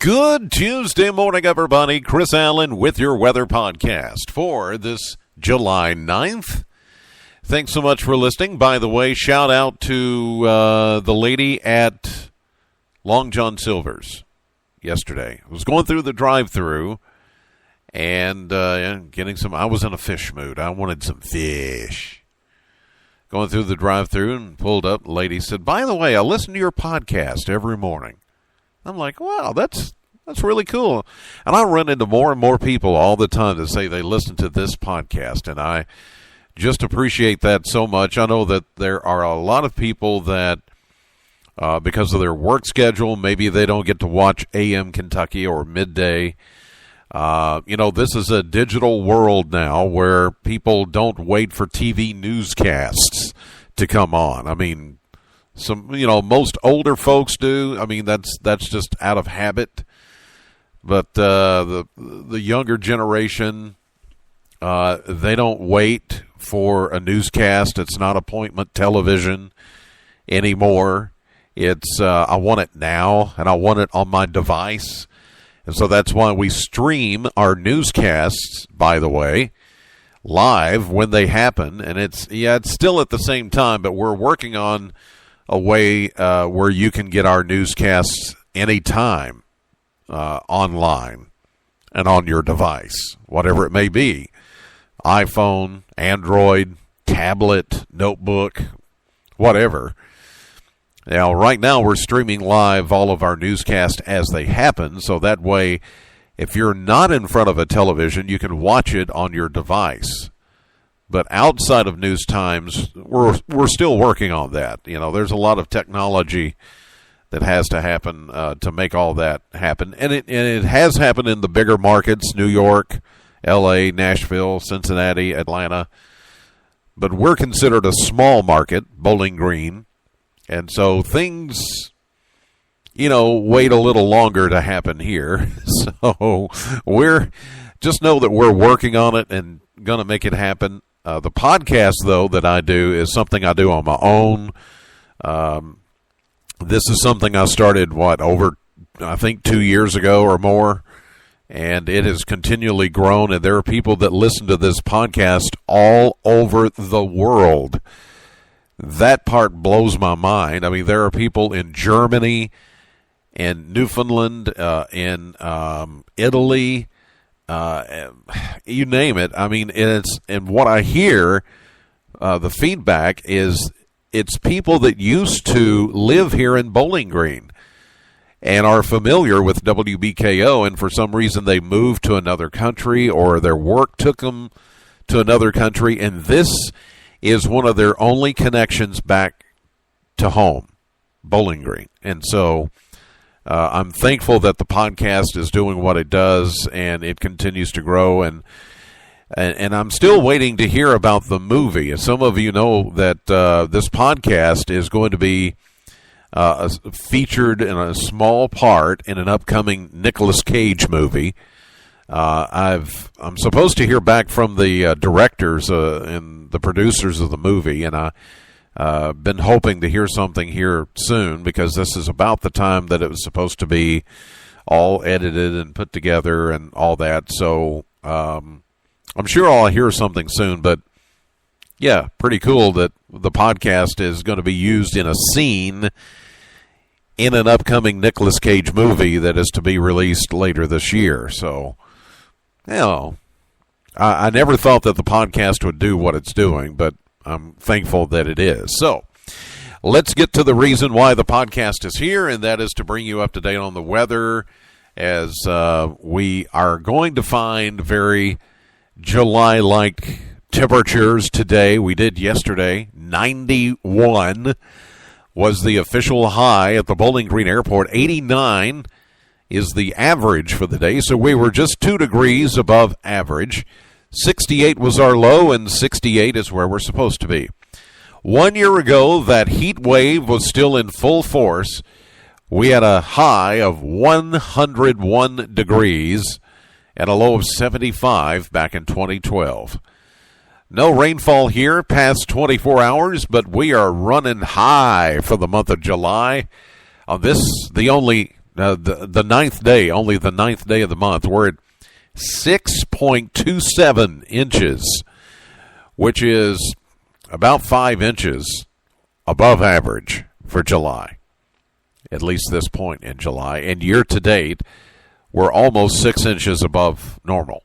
Good Tuesday morning, everybody. Chris Allen with your weather podcast for this July 9th. Thanks so much for listening. By the way, shout out to the lady at Long John Silver's yesterday. I was going through the drive-thru and getting some. I was in a fish mood. I wanted some fish. Going through the drive-thru and pulled up. The lady said, "By the way, I listen to your podcast every morning." I'm like, wow, that's really cool. And I run into more and more people all the time that say they listen to this podcast, and I just appreciate that so much. I know that there are a lot of people that, because of their work schedule, maybe they don't get to watch AM Kentucky or midday. This is a digital world now where people don't wait for TV newscasts to come on. I mean, most older folks do. I mean, that's just out of habit. But the younger generation, they don't wait for a newscast. It's not appointment television anymore. It's I want it now, and I want it on my device. And so that's why we stream our newscasts, by the way, live when they happen. And it's still at the same time, but we're working on a way where you can get our newscasts anytime online and on your device, whatever it may be, iPhone, Android, tablet, notebook, whatever. Now, right now we're streaming live all of our newscasts as they happen, so that way, if you're not in front of a television, you can watch it on your device. But outside of news times, we're still working on that. There's a lot of technology that has to happen to make all that happen. And it has happened in the bigger markets, New York, L.A., Nashville, Cincinnati, Atlanta. But we're considered a small market, Bowling Green. And so things, wait a little longer to happen here. So just know that we're working on it and going to make it happen. The podcast, though, that I do is something I do on my own. This is something I started, over, I think, 2 years ago or more, and it has continually grown, and there are people that listen to this podcast all over the world. That part blows my mind. I mean, there are people in Germany, in Newfoundland, in Italy, you name it. I mean, and what I hear, the feedback is it's people that used to live here in Bowling Green and are familiar with WBKO, and for some reason they moved to another country or their work took them to another country, and this is one of their only connections back to home, Bowling Green. And so I'm thankful that the podcast is doing what it does, and it continues to grow. And I'm still waiting to hear about the movie. As some of you know that this podcast is going to be featured in a small part in an upcoming Nicolas Cage movie. I'm supposed to hear back from the directors and the producers of the movie, and I've been hoping to hear something here soon, because this is about the time that it was supposed to be all edited and put together and all that. So I'm sure I'll hear something soon, but yeah, pretty cool that the podcast is going to be used in a scene in an upcoming Nicolas Cage movie that is to be released later this year. So, I never thought that the podcast would do what it's doing, but I'm thankful that it is. So, let's get to the reason why the podcast is here, and that is to bring you up to date on the weather, as we are going to find very July-like temperatures today. We did yesterday. 91 was the official high at the Bowling Green Airport. 89 is the average for the day, so we were just 2 degrees above average. 68 was our low, and 68 is where we're supposed to be. 1 year ago, that heat wave was still in full force. We had a high of 101 degrees and a low of 75 back in 2012. No rainfall here past 24 hours, but we are running high for the month of July. On this, the only the ninth day, only the ninth day of the month, we're at 6.27 inches, which is about 5 inches above average for July, at least this point in July. And year to date, we're almost 6 inches above normal.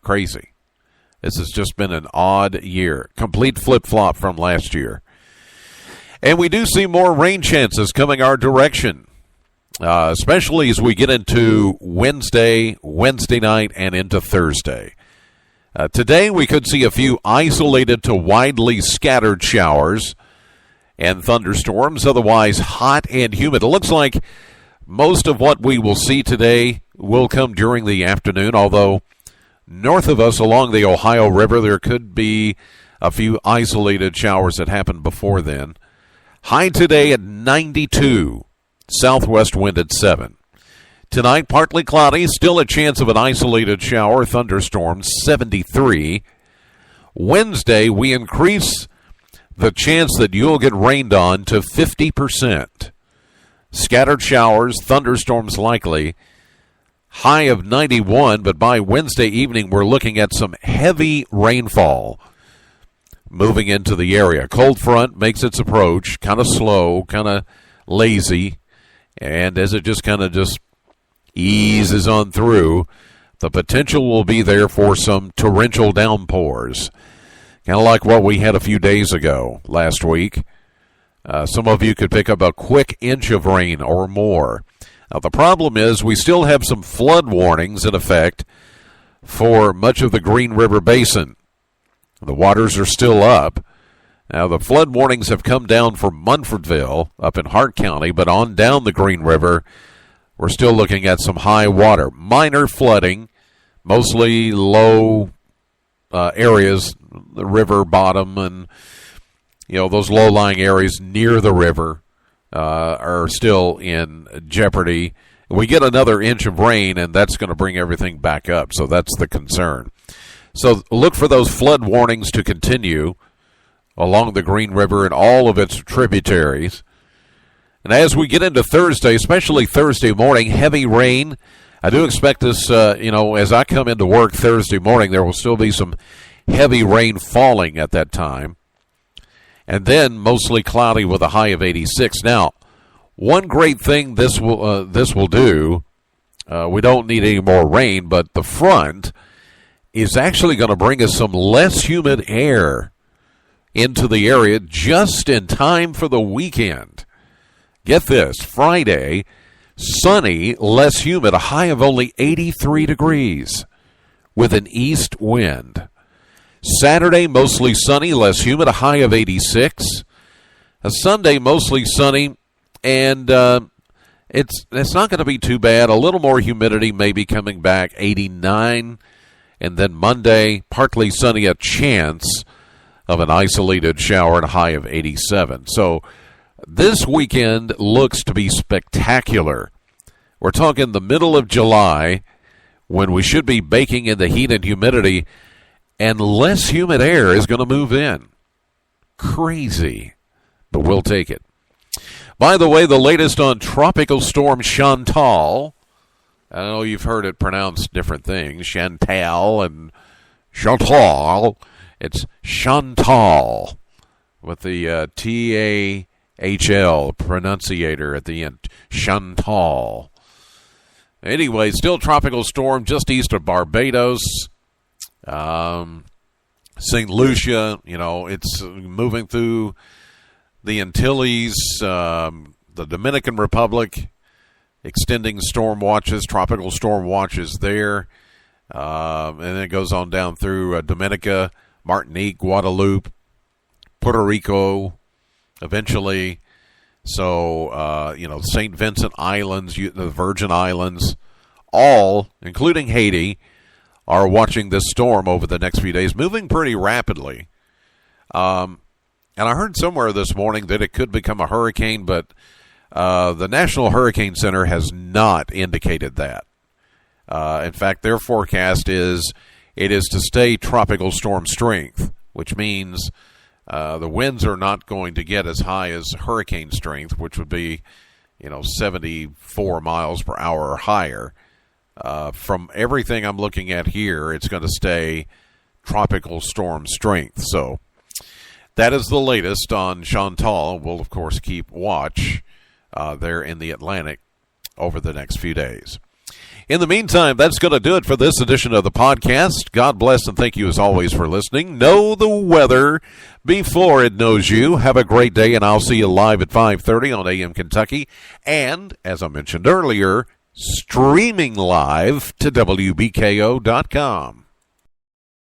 Crazy. This has just been an odd year. Complete flip-flop from last year. And we do see more rain chances coming our direction, especially as we get into Wednesday night, and into Thursday. Today we could see a few isolated to widely scattered showers and thunderstorms, otherwise hot and humid. It looks like most of what we will see today will come during the afternoon, although north of us along the Ohio River there could be a few isolated showers that happen before then. High today at 92, southwest wind at 7. Tonight, partly cloudy, still a chance of an isolated shower, thunderstorm, 73. Wednesday, we increase the chance that you'll get rained on to 50%. Scattered showers, thunderstorms likely. High of 91, but by Wednesday evening, we're looking at some heavy rainfall moving into the area. Cold front makes its approach, kind of slow, kind of lazy, and as it just eases on through, the potential will be there for some torrential downpours, kind of like what we had a few days ago last week. Some of you could pick up a quick inch of rain or more. Now, the problem is we still have some flood warnings in effect for much of the Green River Basin. The waters are still up. Now, the flood warnings have come down for Munfordville up in Hart County, but on down the Green River, we're still looking at some high water. Minor flooding, mostly low areas, the river bottom and, those low-lying areas near the river are still in jeopardy. We get another inch of rain, and that's going to bring everything back up, so that's the concern. So look for those flood warnings to continue along the Green River and all of its tributaries. And as we get into Thursday, especially Thursday morning, heavy rain. I do expect this, as I come into work Thursday morning, there will still be some heavy rain falling at that time. And then mostly cloudy with a high of 86. Now, one great thing this will do, we don't need any more rain, but the front is actually going to bring us some less humid air into the area just in time for the weekend. Get this, Friday, sunny, less humid, a high of only 83 degrees with an east wind. Saturday, mostly sunny, less humid, a high of 86. A Sunday, mostly sunny, and it's not going to be too bad. A little more humidity may be coming back, 89. And then Monday, partly sunny, a chance of an isolated shower and a high of 87. So this weekend looks to be spectacular. We're talking the middle of July when we should be baking in the heat and humidity, and less humid air is going to move in. Crazy, but we'll take it. By the way, the latest on Tropical Storm Chantal. I know you've heard it pronounced different things, Chantal and Chantal. It's Chantal with the T-A-H-L pronunciator at the end. Chantal. Anyway, still tropical storm just east of Barbados. St. Lucia, it's moving through the Antilles, the Dominican Republic, extending storm watches, tropical storm watches there. And then it goes on down through Dominica, Martinique, Guadeloupe, Puerto Rico, eventually. So, St. Vincent Islands, the Virgin Islands, all, including Haiti, are watching this storm over the next few days, moving pretty rapidly. And I heard somewhere this morning that it could become a hurricane, but the National Hurricane Center has not indicated that. In fact, their forecast is it is to stay tropical storm strength, which means the winds are not going to get as high as hurricane strength, which would be, 74 miles per hour or higher. From everything I'm looking at here, it's going to stay tropical storm strength. So that is the latest on Chantal. We'll, of course, keep watch there in the Atlantic over the next few days. In the meantime, that's going to do it for this edition of the podcast. God bless and thank you as always for listening. Know the weather before it knows you. Have a great day, and I'll see you live at 5:30 on AM Kentucky. And, as I mentioned earlier, streaming live to WBKO.com.